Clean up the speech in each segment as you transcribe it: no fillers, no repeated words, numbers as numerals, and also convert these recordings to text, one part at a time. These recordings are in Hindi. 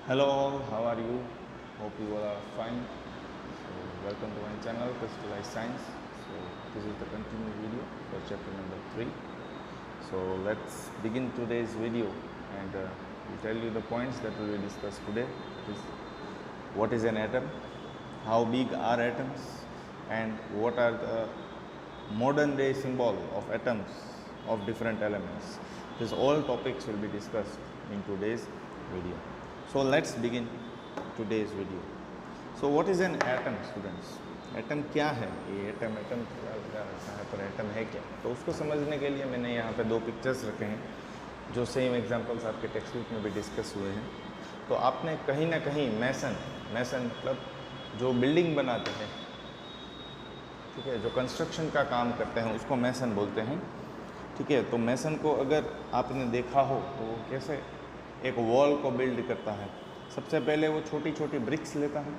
Hello all, how are you? Hope you all are fine. So welcome to my channel Crystallized Science. So this is the continued video for chapter number 3. So let's begin today's video and we'll tell you the points that we will discuss today. That is, what is an atom, how big are atoms, and what are the modern day symbol of atoms of different elements. These all topics will be discussed in today's video. So let's begin today's video. So what is an atom, students? Atom क्या है? ये एटम क्या लगा रखा है, पर एटम है क्या? तो उसको समझने के लिए मैंने यहाँ पे दो पिक्चर्स रखे हैं जो सेम एग्जांपल्स आपके टेक्स्ट बुक में भी डिस्कस हुए हैं. तो आपने कहीं ना कहीं मैसन मतलब जो बिल्डिंग बनाते हैं, ठीक है, जो कंस्ट्रक्शन का काम करते हैं उसको मैसन बोलते हैं. ठीक है, तो मैसन को अगर आपने देखा हो तो वो कैसे एक वॉल को बिल्ड करता है. सबसे पहले वो छोटी छोटी ब्रिक्स लेता है,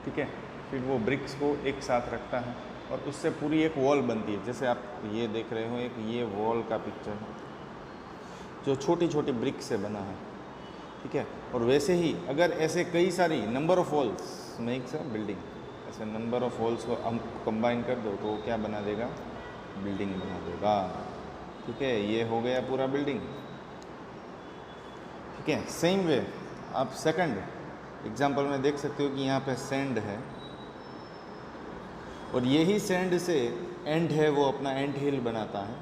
ठीक है, फिर वो ब्रिक्स को एक साथ रखता है और उससे पूरी एक वॉल बनती है. जैसे आप ये देख रहे हो, एक ये वॉल का पिक्चर है जो छोटी छोटी ब्रिक से बना है, ठीक है. और वैसे ही अगर ऐसे कई सारी number of walls makes a building, ऐसे नंबर ऑफ वॉल्स को हम कंबाइन कर दो तो वो क्या बना देगा? बिल्डिंग बना देगा. ठीक है, ये हो गया पूरा बिल्डिंग. ठीक है, सेम वे आप सेकंड एग्जांपल में देख सकते हो कि यहाँ पे सैंड है और यही सैंड से एंट है वो अपना एंट हिल बनाता है.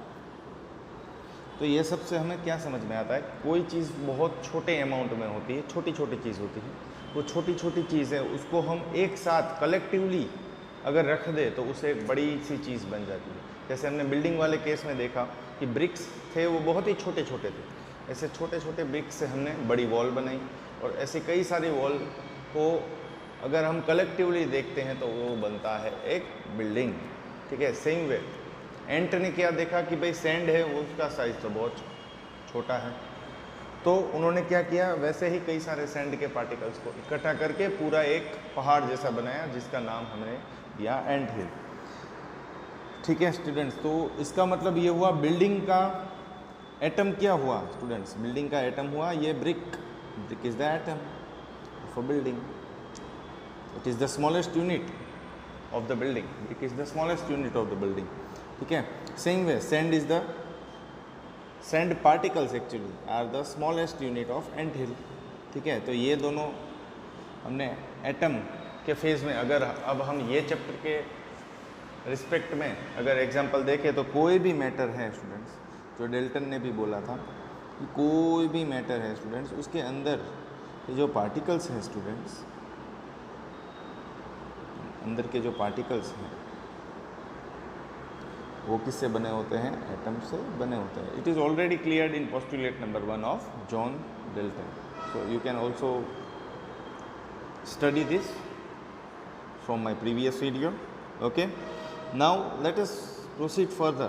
तो ये सबसे हमें क्या समझ में आता है? कोई चीज़ बहुत छोटे अमाउंट में होती है, छोटी छोटी चीज़ होती है, वो छोटी छोटी चीज़ है, उसको हम एक साथ कलेक्टिवली अगर रख दे तो उसे एक बड़ी सी चीज़ बन जाती है. जैसे हमने बिल्डिंग वाले केस में देखा कि ब्रिक्स थे वो बहुत ही छोटे छोटे थे, ऐसे छोटे छोटे ब्रिक्स से हमने बड़ी वॉल बनाई और ऐसे कई सारी वॉल को अगर हम कलेक्टिवली देखते हैं तो वो बनता है एक बिल्डिंग. ठीक है, सेम वे एंट ने क्या देखा कि भाई सैंड है वो उसका साइज़ तो बहुत छोटा है, तो उन्होंने क्या किया, वैसे ही कई सारे सैंड के पार्टिकल्स को इकट्ठा करके पूरा एक पहाड़ जैसा बनाया जिसका नाम हमने दिया एंट हिल. ठीक है स्टूडेंट्स, तो इसका मतलब ये हुआ बिल्डिंग का एटम क्या हुआ स्टूडेंट्स? बिल्डिंग का एटम हुआ ये brick is the atom of a building. It is the smallest unit of the building. Brick is the smallest unit of the building. ठीक है, same way sand is the sand particles actually are the smallest unit of anthill. ठीक है, तो ये दोनों हमने एटम के फेज में, अगर अब हम ये चैप्टर के रिस्पेक्ट में अगर एग्जांपल देखें तो कोई भी मैटर है स्टूडेंट्स, जो डेल्टन ने भी बोला था कि कोई भी मैटर है स्टूडेंट्स, उसके अंदर ये जो पार्टिकल्स हैं स्टूडेंट्स, अंदर के जो पार्टिकल्स हैं वो किससे बने होते हैं? एटम से बने होते हैं. It is already cleared in postulate number 1 of John Dalton. So you can also study this from my previous video. Okay, now let us proceed further.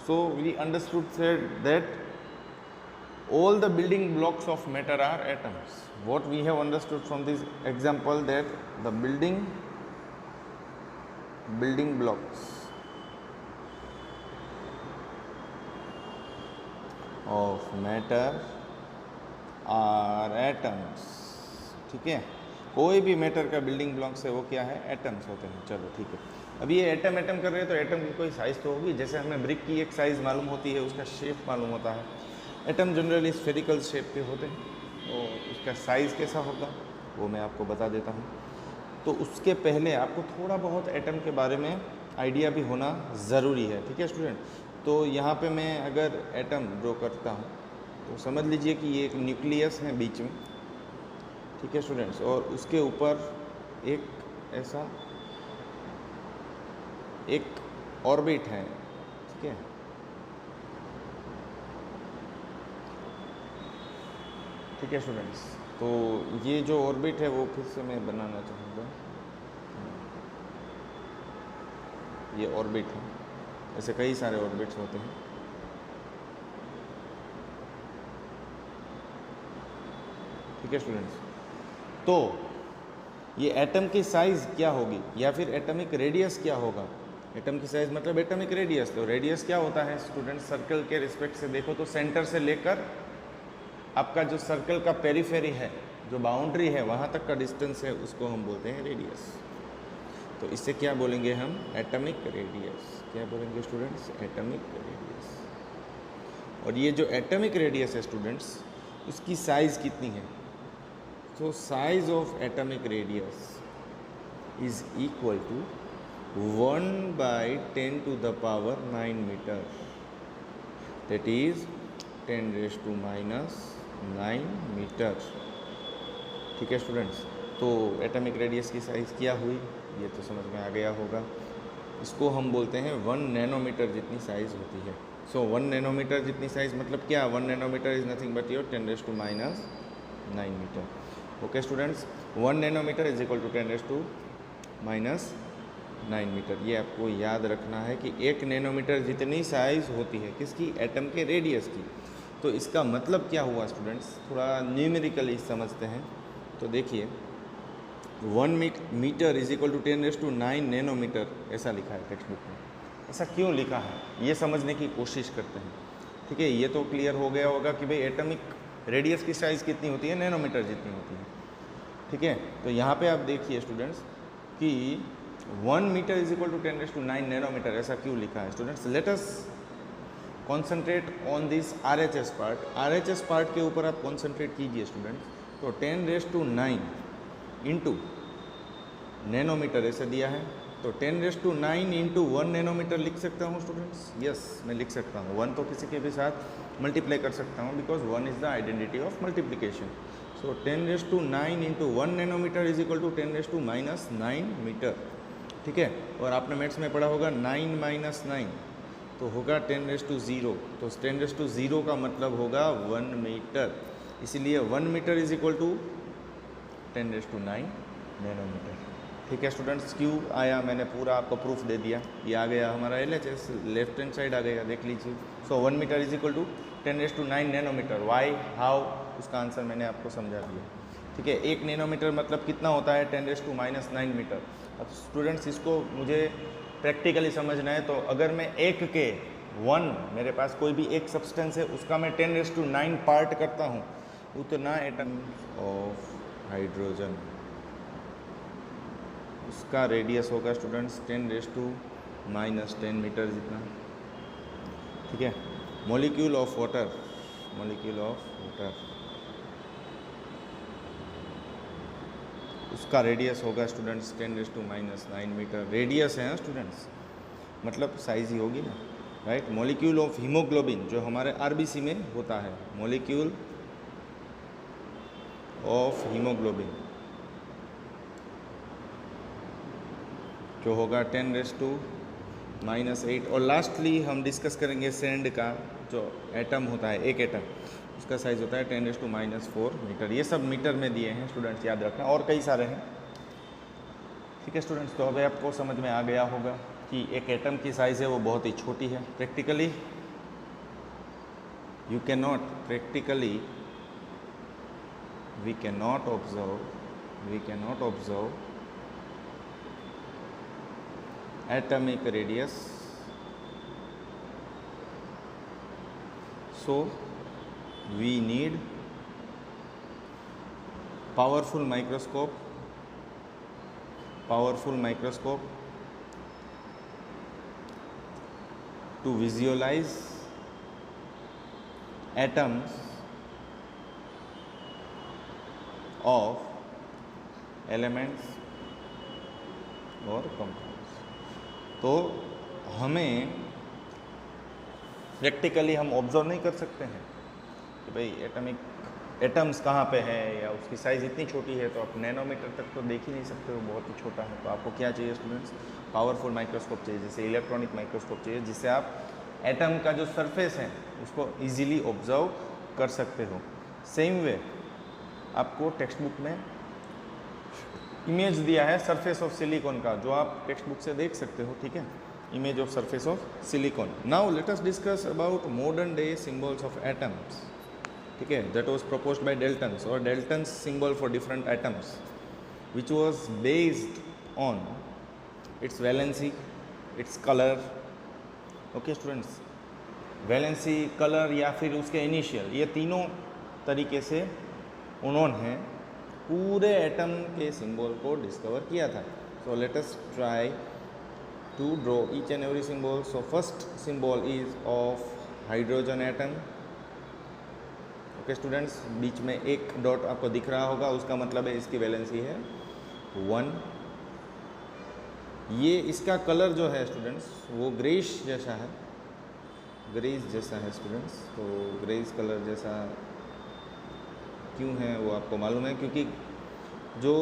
So we understood that all the building blocks of matter are atoms. What we have understood from this example, that the building blocks of matter are atoms. ठीक है, कोई भी मैटर का बिल्डिंग ब्लॉक्स है वो क्या है? एटम्स होते हैं. चलो ठीक है, अब ये एटम कर रहे हैं तो एटम की कोई साइज़ तो होगी. जैसे हमें ब्रिक की एक साइज़ मालूम होती है, उसका शेप मालूम होता है. एटम जनरली स्फेरिकल शेप के होते हैं, तो उसका साइज़ कैसा होगा वो मैं आपको बता देता हूँ. तो उसके पहले आपको थोड़ा बहुत एटम के बारे में आइडिया भी होना ज़रूरी है. ठीक है स्टूडेंट, तो यहाँ पे मैं अगर एटम ड्रॉ करता हूँ तो समझ लीजिए कि ये एक न्यूक्लियस है बीच में. ठीक है स्टूडेंट्स, और उसके ऊपर एक ऐसा एक ऑर्बिट है. ठीक है, ठीक है स्टूडेंट्स, तो ये जो ऑर्बिट है वो फिर से मैं बनाना चाहूँगा. ये ऑर्बिट है, ऐसे कई सारे ऑर्बिट्स होते हैं. ठीक है स्टूडेंट्स, तो ये एटम की साइज़ क्या होगी या फिर एटॉमिक रेडियस क्या होगा? एटम की साइज़ मतलब एटॉमिक रेडियस. तो रेडियस क्या होता है स्टूडेंट? सर्कल के रिस्पेक्ट से देखो तो सेंटर से लेकर आपका जो सर्कल का पेरीफेरी है जो बाउंड्री है वहाँ तक का डिस्टेंस है उसको हम बोलते हैं रेडियस। तो इससे क्या बोलेंगे हम? Atomic radius. क्या बोलेंगे स्टूडेंट्स? Atomic radius. और ये जो एटॉमिक रेडियस है स्टूडेंट्स, उसकी साइज़ कितनी है? तो size of atomic radius is equal to 1/10⁻⁹ metre, that is 10⁻⁹ metre. ठीक है स्टूडेंट्स, तो एटॉमिक रेडियस की साइज़ क्या हुई ये तो समझ में आ गया होगा। इसको हम बोलते हैं 1 नैनोमीटर जितनी साइज़ होती है। सो 1 नैनोमीटर जितनी साइज़ मतलब क्या? 1 nanometre is nothing but your 10⁻⁹ metre. Okay students, 1 nanometre is equal to 10⁻⁹ metre. ये आपको याद रखना है कि 1 नैनोमीटर जितनी साइज़ होती है किसकी? एटम के रेडियस की। तो इसका मतलब क्या हुआ स्टूडेंट्स? थोड़ा न्यूमेरिकली समझते हैं। तो देखिए 1 metre is equal to 10⁻⁹ nanometre ऐसा लिखा है टेक्स्ट बुक में। ऐसा क्यों लिखा है ये समझने की कोशिश करते हैं। ठीक है, ये तो क्लियर हो गया होगा कि भाई एटॉमिक रेडियस की साइज़ कितनी होती है? नैनोमीटर जितनी होती है। ठीक है, तो यहाँ पे आप देखिए स्टूडेंट्स कि 1 metre is equal to 10⁻⁹ nanometre ऐसा क्यों लिखा है students? Let us concentrate on this RHS part. RHS part के ऊपर आप कॉन्सेंट्रेट कीजिए स्टूडेंट्स। तो 10⁹ इंटू नैनोमीटर ऐसे दिया है, तो 10⁹ इंटू 1 नैनोमीटर लिख सकता हूँ स्टूडेंट्स। यस, मैं लिख सकता हूँ। 1 तो किसी के भी साथ मल्टीप्लाई कर सकता हूँ because 1 is the identity of multiplication. So 10⁹ into 1 nanometre is equal to 10⁻⁹ metre. ठीक है, और आपने मैथ्स में पढ़ा होगा 9 - 9 तो होगा 10⁻�0। तो 10⁻�0 का मतलब होगा 1 मीटर, इसीलिए 1 metre is equal to 10⁻⁹ nanometre. ठीक है स्टूडेंट्स, क्यों आया मैंने पूरा आपको प्रूफ दे दिया। ये आ गया हमारा LHS, लेफ्ट हैंड साइड आ गया, देख लीजिए। So 1 metre is equal to 10⁻⁹ nanometre. Why, how, उसका आंसर मैंने आपको समझा दिया। ठीक है, 1 नैनोमीटर मतलब कितना होता है? 10⁻⁹ मीटर। अब स्टूडेंट्स इसको मुझे प्रैक्टिकली समझना है। तो अगर मैं 1 के 1 मेरे पास कोई भी एक सब्सटेंस है उसका मैं 10⁻⁹ पार्ट करता हूँ, उतना एटम ऑफ हाइड्रोजन उसका रेडियस होगा स्टूडेंट्स 10⁻⁻10 मीटर जितना। ठीक है, मॉलिक्यूल ऑफ वाटर उसका रेडियस होगा स्टूडेंट्स 10⁻⁹ मीटर। रेडियस है स्टूडेंट्स, मतलब साइज ही होगी ना, राइट। मॉलिक्यूल ऑफ हीमोग्लोबिन जो हमारे RBC में होता है, मॉलिक्यूल ऑफ हीमोग्लोबिन जो होगा 10⁻⁻8। और लास्टली हम डिस्कस करेंगे सैंड का जो एटम होता है, एक एटम, उसका साइज़ होता है 10⁻⁴ मीटर। ये सब मीटर में दिए हैं स्टूडेंट्स, याद रखना, और कई सारे हैं। ठीक है स्टूडेंट्स, तो अभी आपको समझ में आ गया होगा कि एक एटम की साइज़ है वो बहुत ही छोटी है। Practically we cannot observe atomic radius, so we need powerful microscope to visualize atoms of elements or compounds। तो हमें प्रैक्टिकली हम ऑब्जर्व नहीं कर सकते हैं कि भाई एटम्स कहाँ पे है, या उसकी साइज़ इतनी छोटी है, तो आप नैनोमीटर तक तो देख ही नहीं सकते हो, बहुत ही छोटा है। तो आपको क्या चाहिए स्टूडेंट्स? पावरफुल माइक्रोस्कोप चाहिए, जैसे इलेक्ट्रॉनिक माइक्रोस्कोप चाहिए, जिससे आप एटम का जो सरफेस है उसको ईजिली ऑब्जर्व कर सकते हो। सेम वे आपको टेक्स्ट बुक में इमेज दिया है सरफेस ऑफ सिलिकॉन का, जो आप टेक्स्ट बुक से देख सकते हो। ठीक है, image of surface of silicon. Now let us discuss about modern day symbols of atoms. ठीक है, that was proposed by Dalton's, और Dalton's symbol for different atoms which was based on its valency, its colour. Okay students, valency, colour या फिर उसके इनिशियल, ये तीनों तरीके से उन्होंने पूरे एटम के सिंबल को डिस्कवर किया था। So let us try to draw each and every symbol. So first symbol is of hydrogen atom. Okay students, बीच में एक डॉट आपको दिख रहा होगा, उसका मतलब है इसकी वैलेंसी है 1। ये इसका कलर जो है स्टूडेंट्स वो ग्रेइश जैसा है, ग्रेइश जैसा है स्टूडेंट्स। तो ग्रेइश कलर जैसा क्यों है वो आपको मालूम है, क्योंकि जो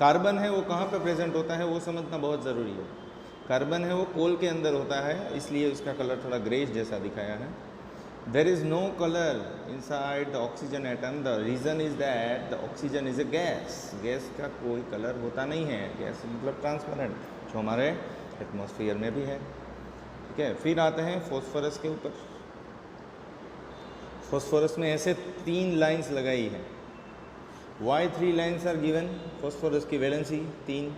कार्बन है वो कहाँ पे प्रेजेंट होता है वो समझना बहुत ज़रूरी है। कार्बन है वो कोल के अंदर होता है, इसलिए उसका कलर थोड़ा ग्रेइश जैसा दिखाया है। There is no colour inside the oxygen atom. The reason is that the oxygen is a gas. Gas का कोई कलर होता नहीं है। गैस मतलब ट्रांसपेरेंट, जो हमारे एटमॉस्फेयर में भी है। ठीक है, फिर आते हैं फॉस्फोरस के ऊपर। फॉस्फोरस में ऐसे 3 लाइंस लगाई है। Why 3 lines are given? Phosphorus की वैलेंसी 3।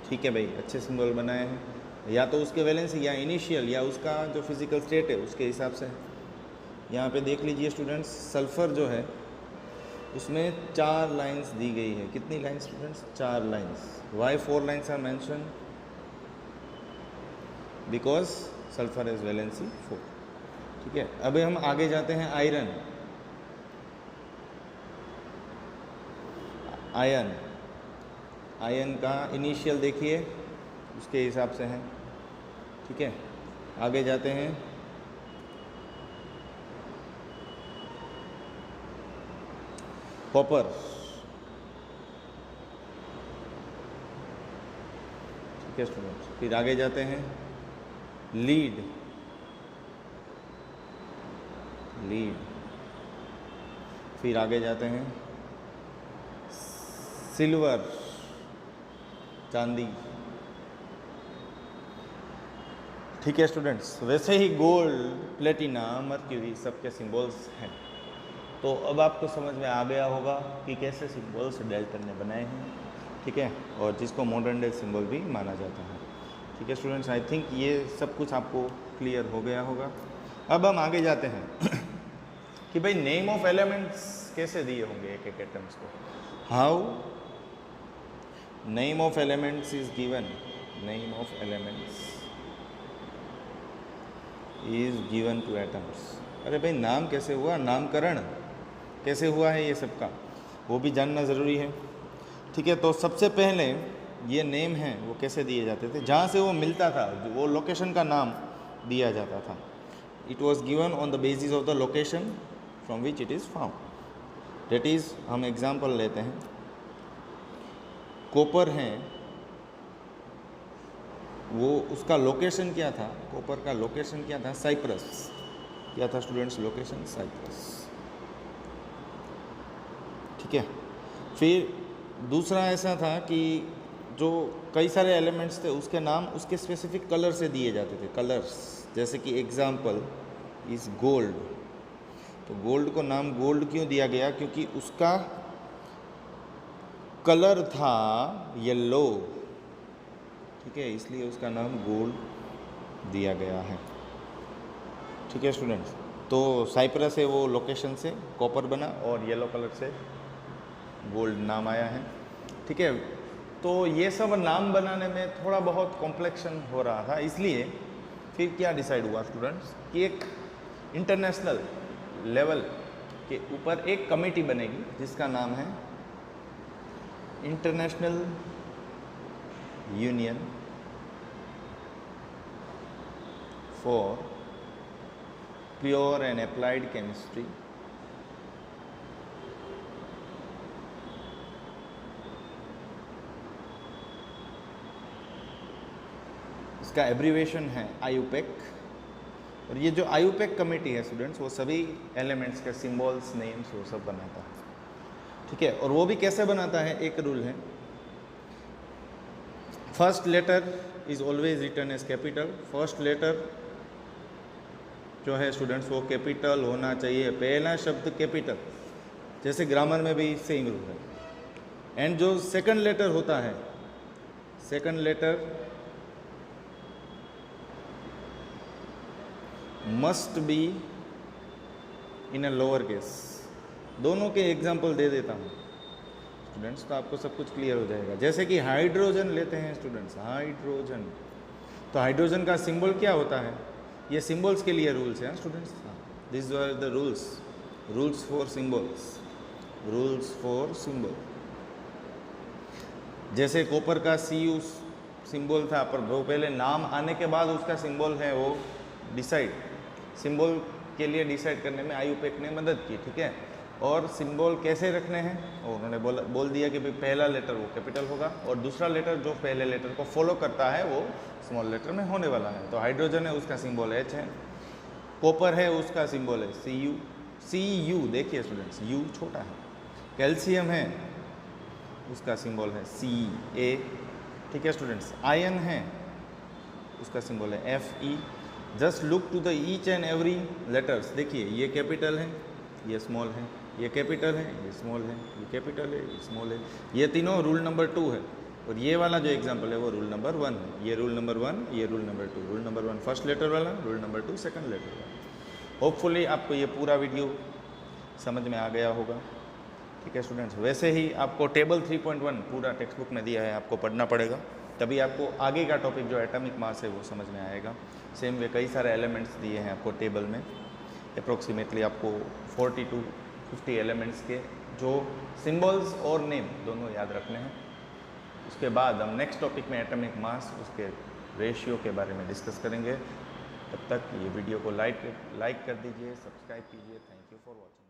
ठीक है भाई, अच्छे सिंबल बनाए हैं, या तो उसके वैलेंसी या इनिशियल या उसका जो फिजिकल स्टेट है उसके हिसाब से। यहाँ पे देख लीजिए स्टूडेंट्स, सल्फ़र जो है उसमें 4 लाइंस दी गई है। कितनी lines students? 4 lines. Why 4 lines are mention? Because sulphur is valency 4। ठीक है, अभी हम आगे जाते हैं आयरन। आयन, आयन का इनिशियल देखिए उसके हिसाब से है। ठीक है, आगे जाते हैं कॉपर। ठीक है स्टूडेंट्स, फिर आगे जाते हैं लीड। लीड, फिर आगे जाते हैं सिल्वर, चांदी। ठीक है स्टूडेंट्स, वैसे ही गोल्ड, प्लेटिना, मर्क्यूरी सबके सिंबल्स हैं। तो अब आपको समझ में आ गया होगा कि कैसे सिंबल्स डाल्टन ने बनाए हैं। ठीक है, और जिसको मॉडर्न डे सिंबल भी माना जाता है। ठीक है स्टूडेंट्स, आई थिंक ये सब कुछ आपको क्लियर हो गया होगा। अब हम आगे जाते हैं कि भाई नेम ऑफ एलिमेंट्स कैसे दिए होंगे एक एक एटम्स को। How name of elements is given. Name of elements is given two atoms. अरे भाई नाम कैसे हुआ, नामकरण कैसे हुआ है ये सबका, वो भी जानना ज़रूरी है। ठीक है, तो सबसे पहले ये नेम हैं वो कैसे दिए जाते थे, जहाँ से वो मिलता था वो लोकेशन का नाम दिया जाता था। It was given on the basis of the location from which it is found. That is, हम एग्जाम्पल लेते हैं, कॉपर हैं वो उसका लोकेशन क्या था, कॉपर का लोकेशन क्या था? साइप्रस। क्या था स्टूडेंट्स लोकेशन? साइप्रस। ठीक है, फिर दूसरा ऐसा था कि जो कई सारे एलिमेंट्स थे उसके नाम उसके स्पेसिफिक कलर से दिए जाते थे, कलर्स। जैसे कि एग्जाम्पल इज़ गोल्ड। तो गोल्ड को नाम गोल्ड क्यों दिया गया? क्योंकि उसका कलर था येलो। ठीक है, इसलिए उसका नाम गोल्ड दिया गया है। ठीक है स्टूडेंट्स, तो साइप्रस से वो लोकेशन से कॉपर बना और येलो कलर से गोल्ड नाम आया है। ठीक है, तो ये सब नाम बनाने में थोड़ा बहुत कॉम्प्लेक्शन हो रहा था, इसलिए फिर क्या डिसाइड हुआ स्टूडेंट्स कि एक इंटरनेशनल लेवल के ऊपर एक कमेटी बनेगी जिसका नाम है international union for pure and applied chemistry. इसका एब्रीवेशन है आईयूपेक। और ये जो आईयूपेक कमेटी है स्टूडेंट्स वो सभी एलिमेंट्स के सिंबल्स, नेम्स वो सब बनाता है। ठीक है, और वो भी कैसे बनाता है, एक रूल है, first letter is always written as capital. First letter जो है स्टूडेंट्स वो कैपिटल होना चाहिए, पहला शब्द कैपिटल, जैसे ग्रामर में भी सेम रूल है। एंड जो सेकंड लेटर होता है, second letter must be in a lower case, दोनों के एग्जाम्पल दे देता हूँ स्टूडेंट्स, तो आपको सब कुछ क्लियर हो जाएगा। जैसे कि हाइड्रोजन लेते हैं स्टूडेंट्स, हाइड्रोजन, तो हाइड्रोजन का सिंबल क्या होता है? ये सिंबल्स के लिए रूल्स हैं students, this are the rules for symbols, rules for symbol. जैसे कॉपर का Cu सिंबल था, पर वो पहले नाम आने के बाद उसका सिंबल है वो डिसाइड, सिंबल के लिए डिसाइड करने में IUPAC ने मदद की, ठीक है। और सिंबल कैसे रखने हैं, और उन्होंने बोल दिया कि भाई पहला लेटर वो कैपिटल होगा और दूसरा लेटर जो पहले लेटर को फॉलो करता है वो स्मॉल लेटर में होने वाला है। तो हाइड्रोजन है, उसका सिंबल H है। कॉपर है, उसका सिंबल है Cu, देखिए स्टूडेंट्स, U छोटा है। कैल्शियम है, उसका सिंबल है Ca, ठीक है स्टूडेंट्स। आयरन है, उसका सिंबल है Fe। Just look to the each and every letters, देखिए ये कैपिटल है, ये स्मॉल है, ये कैपिटल है, ये स्मॉल है, ये कैपिटल है, ये स्मॉल है, ये तीनों रूल नंबर 2 है। और ये वाला जो एग्जांपल है वो रूल नंबर 1 है। ये रूल नंबर 1, ये rule number 2। Rule number 1 first letter वाला, रूल नंबर 2 सेकंड लेटर वाला। होपफुली आपको ये पूरा वीडियो समझ में आ गया होगा, ठीक है स्टूडेंट्स। वैसे ही आपको टेबल 3.1 पूरा टेक्स्ट बुक में दिया है, आपको पढ़ना पड़ेगा, तभी आपको आगे का टॉपिक जो एटॉमिक मास है वो समझ में आएगा। सेम वे कई सारे एलिमेंट्स दिए हैं आपको टेबल में, अप्रोक्सीमेटली आपको 40 to 50 एलिमेंट्स के जो सिंबल्स और नेम दोनों याद रखने हैं। उसके बाद हम नेक्स्ट टॉपिक में एटॉमिक मास, उसके रेशियो के बारे में डिस्कस करेंगे। तब तक ये वीडियो को लाइक कर दीजिए, सब्सक्राइब कीजिए। Thank you for watching.